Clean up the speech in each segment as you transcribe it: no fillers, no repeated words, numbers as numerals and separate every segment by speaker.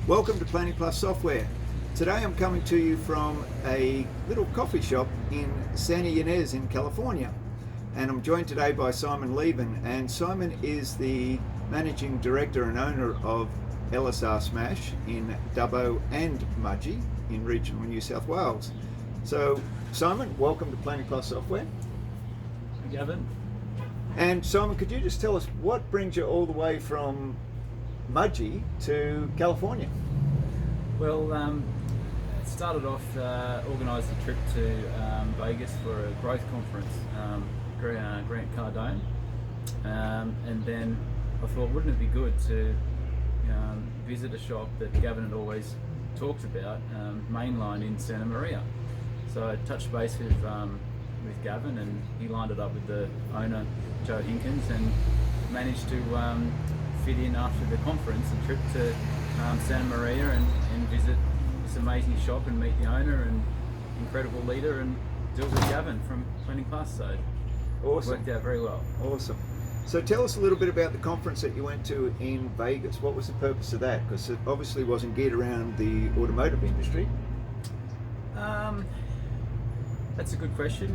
Speaker 1: Welcome to Planning Plus Software. Today I'm coming to you from a little coffee shop in Santa Ynez in California, and I'm joined today by Simon Leven, and Simon is the managing director and owner of LSR Smash in Dubbo and Mudgee in regional New South Wales. So Simon, welcome to Planning Plus Software.
Speaker 2: Gavin.
Speaker 1: And Simon, could you just tell us what brings you all the way from Mudgee to California?
Speaker 2: Well, it started off, organised a trip to Vegas for a growth conference, Grant Cardone, and then I thought, wouldn't it be good to visit a shop that Gavin had always talked about, Mainline in Santa Maria. So I touched base with Gavin, and he lined it up with the owner, Joe Hinkins, and managed to fit in after the conference a trip to Santa Maria and visit this amazing shop and meet the owner and incredible leader and deal with Gavin from Planning Plus. So
Speaker 1: Awesome.
Speaker 2: It worked out very well.
Speaker 1: Awesome. So tell us a little bit about the conference that you went to in Vegas. What was the purpose of that? Because it obviously wasn't geared around the automotive industry.
Speaker 2: That's a good question.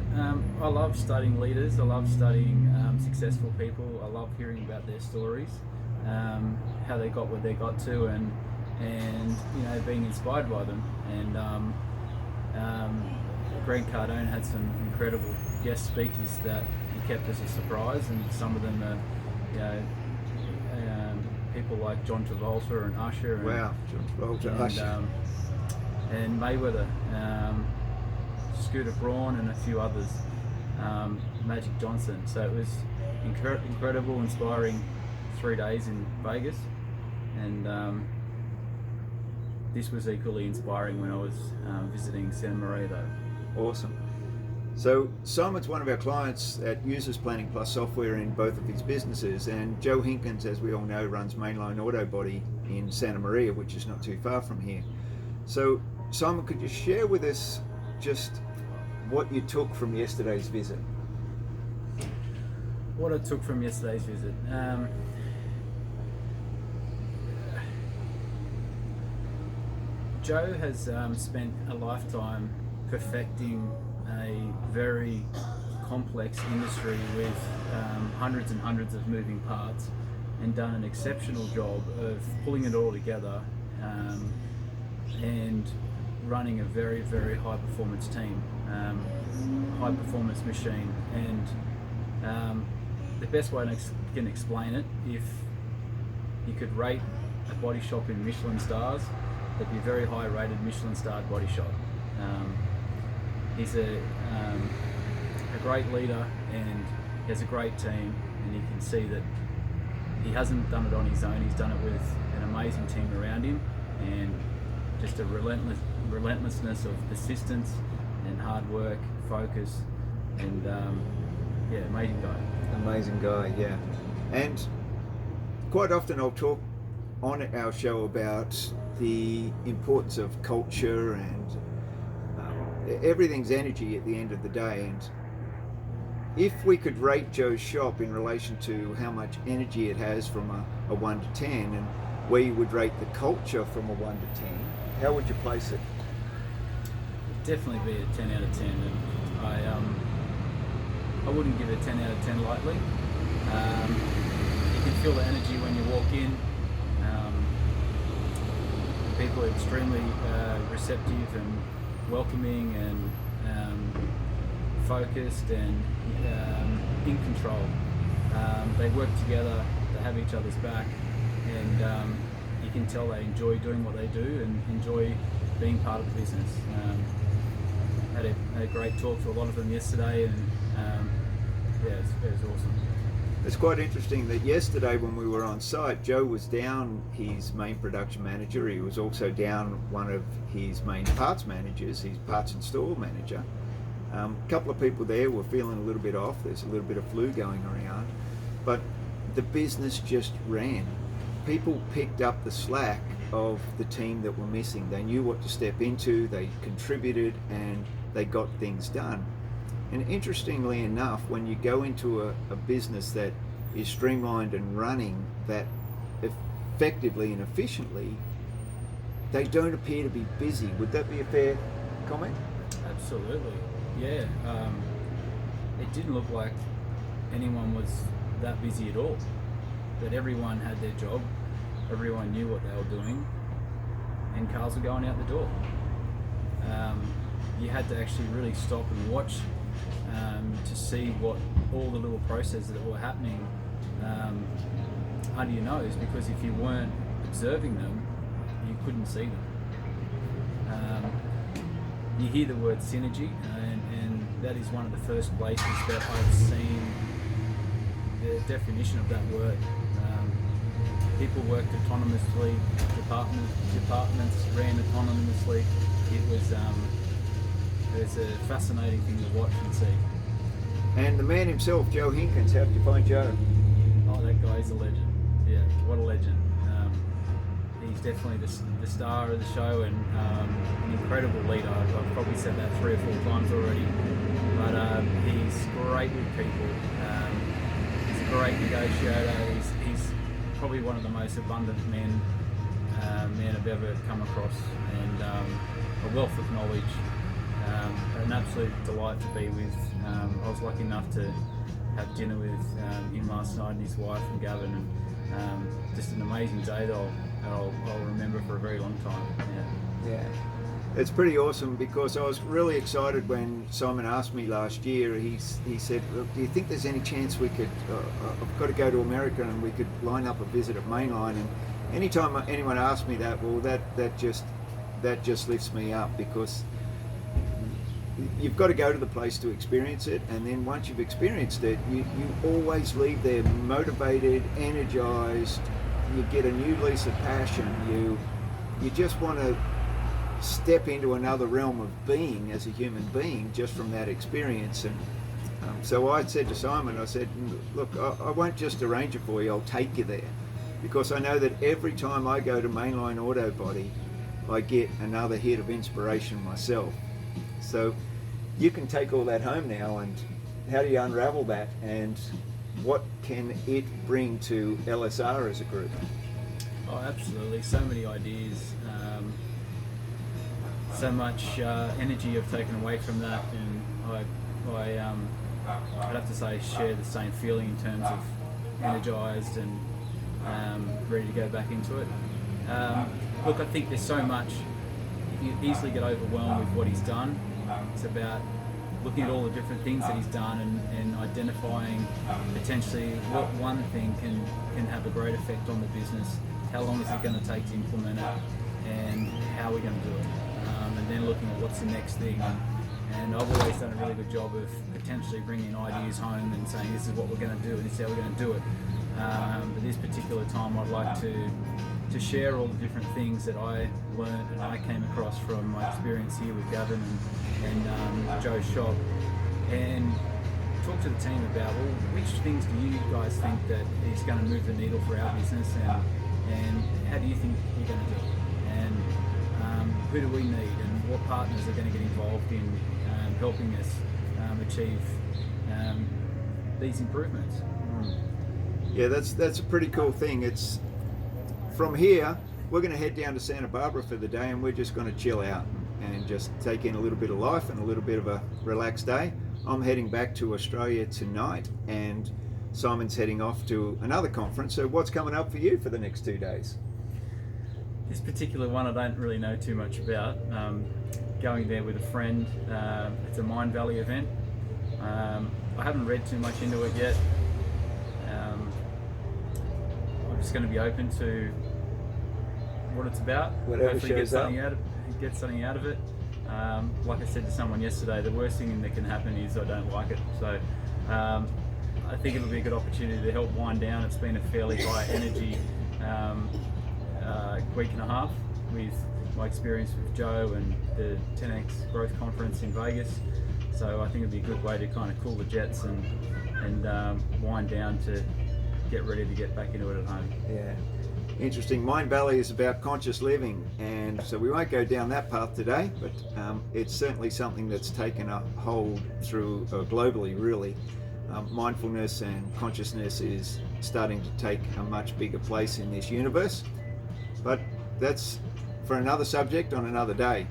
Speaker 2: I love studying leaders. I love studying successful people. I love hearing about their stories, how they got where they got to, and being inspired by them. And Grant Cardone had some incredible guest speakers that he kept as a surprise, and some of them are people like John Travolta and Usher. And,
Speaker 1: Wow, John Travolta, Usher.
Speaker 2: And Mayweather. Scooter Braun and a few others, Magic Johnson. So it was incredible, inspiring 3 days in Vegas, and this was equally inspiring when I was visiting Santa Maria though.
Speaker 1: Awesome. So Simon's one of our clients that uses Planning Plus software in both of his businesses, and Joe Hinkins, as we all know, runs Mainline Autobody in Santa Maria, which is not too far from here. So Simon, could you share with us just what you took from yesterday's visit?
Speaker 2: What I took from yesterday's visit? Joe has spent a lifetime perfecting a very complex industry with hundreds and hundreds of moving parts, and done an exceptional job of pulling it all together and running a very, very high performance team, high performance machine. And the best way I can explain it, if you could rate a body shop in Michelin stars, it'd be a very high rated Michelin starred body shop. He's a great leader, and he has a great team, and you can see that he hasn't done it on his own. He's done it with an amazing team around him, and just a relentlessness of persistence and hard work, focus, and amazing guy.
Speaker 1: Amazing guy, yeah. And quite often I'll talk on our show about the importance of culture, and everything's energy at the end of the day. And if we could rate Joe's shop in relation to how much energy it has from a 1 to 10, and where you would rate the culture from a 1 to 10, how would you place it?
Speaker 2: Definitely be a 10 out of 10, and I wouldn't give it a 10 out of 10 lightly. You can feel the energy when you walk in. People are extremely receptive and welcoming and focused and in control. They work together, they have each other's back, and you can tell they enjoy doing what they do and enjoy being part of the business. Had a great talk to a lot of them yesterday, and it was awesome.
Speaker 1: It's quite interesting that yesterday when we were on site, Joe was down his main production manager. He was also down one of his main parts managers, his parts and store manager. A couple of people there were feeling a little bit off. There's a little bit of flu going around, but the business just ran. People picked up the slack of the team that were missing. They knew what to step into, they contributed, and they got things done. And interestingly enough, when you go into a business that is streamlined and running that effectively and efficiently, they don't appear to be busy. Would that be a fair comment?
Speaker 2: Absolutely, yeah. It didn't look like anyone was that busy at all. That everyone had their job, everyone knew what they were doing, and cars were going out the door. You had to actually really stop and watch to see what all the little processes that were happening under your nose, because if you weren't observing them, you couldn't see them. You hear the word synergy, and that is one of the first places that I've seen the definition of that word. People worked autonomously, departments ran autonomously. It was a fascinating thing to watch and see.
Speaker 1: And the man himself, Joe Hinkins, how did you find Joe?
Speaker 2: Oh, that guy's a legend. Yeah, what a legend. He's definitely the star of the show, and an incredible leader. I've probably said that 3 or 4 times already. But he's great with people. He's a great negotiator. He's probably one of the most abundant men I've ever come across, and a wealth of knowledge. An absolute delight to be with. I was lucky enough to have dinner with him last night and his wife and Gavin, and just an amazing day that I'll remember for a very long time.
Speaker 1: Yeah. It's pretty awesome, because I was really excited when Simon asked me last year. He said, "Look, do you think there's any chance we could, I've got to go to America and we could line up a visit at Mainline?" And anytime anyone asks me that, well, that just lifts me up, because you've got to go to the place to experience it, and then once you've experienced it, you always leave there motivated, energized. You get a new lease of passion. You just want to step into another realm of being as a human being just from that experience. And so I said to Simon, I said, "Look, I won't just arrange it for you, I'll take you there, because I know that every time I go to Mainline Autobody, I get another hit of inspiration myself." So you can take all that home now, and how do you unravel that, and what can it bring to LSR as a group?
Speaker 2: Oh, absolutely. So many ideas, so much energy I've taken away from that, and I'd have to say share the same feeling in terms of energised and ready to go back into it. Look, I think there's so much. You easily get overwhelmed with what he's done. It's about looking at all the different things that he's done, and identifying potentially what one thing can have a great effect on the business. How long is it going to take to implement it, and how are we going to do it? And then looking at what's the next thing. And I've always done a really good job of potentially bringing ideas home and saying, this is what we're going to do, and this is how we're going to do it. But this particular time, I'd like to share all the different things that I learned and I came across from my experience here with Gavin and Joe's shop, and talk to the team about, well, which things do you guys think that is going to move the needle for our business, and how do you think we're going to do it, and who do we need, and what partners are going to get involved in helping us achieve these improvements.
Speaker 1: Yeah, that's a pretty cool thing. It's from here, we're going to head down to Santa Barbara for the day, and we're just going to chill out and just take in a little bit of life and a little bit of a relaxed day. I'm heading back to Australia tonight, and Simon's heading off to another conference. So what's coming up for you for the next 2 days?
Speaker 2: This particular one I don't really know too much about. Going there with a friend. It's a Mind Valley event. I haven't read too much into it yet. I'm just going to be open to what it's about.
Speaker 1: Whatever
Speaker 2: hopefully
Speaker 1: shows up.
Speaker 2: Get something out of it. Like I said to someone yesterday, the worst thing that can happen is I don't like it. So I think it'll be a good opportunity to help wind down. It's been a fairly high energy week and a half with my experience with Joe and the 10X Growth Conference in Vegas. So I think it'd be a good way to kind of cool the jets and wind down to get ready to get back into it at home.
Speaker 1: Yeah. Interesting. Mind Valley is about conscious living, and so we won't go down that path today, but it's certainly something that's taken a hold through globally, really. Mindfulness and consciousness is starting to take a much bigger place in this universe, but that's for another subject on another day.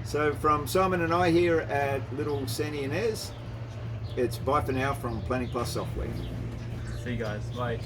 Speaker 1: So from Simon and I here at Little Senny and Ez, it's bye for now from Planning Plus Software.
Speaker 2: See you guys. Bye.